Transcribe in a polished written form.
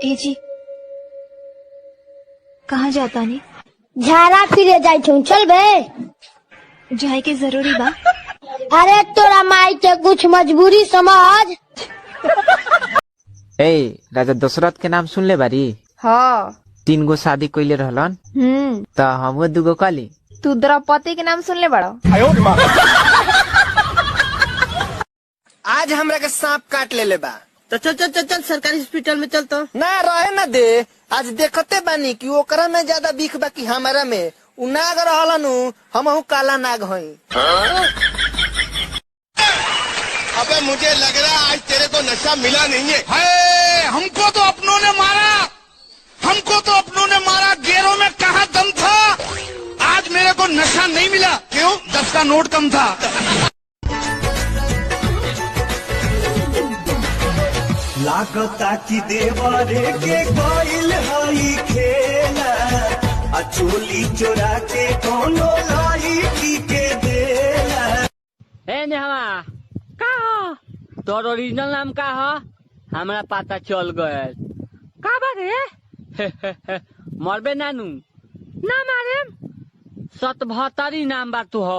ए जी कहाँ जाता नहीं? झाड़ा फिरे जाई छू, चल बे। जाए के जरूरी बा? अरे तोरा माई के कुछ मजबूरी समझ। ए राजा दशरथ के नाम सुन ले बारी? हाँ। 3 गो शादी कइले रहलन त हम 2 गो कली। तू द्रौपदी के नाम सुन ले बड़ा? आज हमरा के सांप काट ले बा। तो चल चल चल चल सरकारी हॉस्पिटल में चल। तो ना रहे ना दे, आज देखते बानी कि ओकरा में ज्यादा बिख बा कि हमारा में। उ नाग रहलन, हमहू काला नाग हई। अबे मुझे लग रहा है आज तेरे को नशा मिला नहीं है। हमको तो अपनों ने मारा, गेरों में कहाँ दम था। आज मेरे को नशा नहीं मिला। क्यों? 10 का नोट कम था। लागता की देवरे के कोइल हई खेला, अचोली चोरा के कोनो लाई के देला। ए नेहवा का हो? तोर ओरिजिनल नाम का हो? हमरा पता चल गए। का बारे? मरबे नानू ना मारे 77 नाम बा तू हो।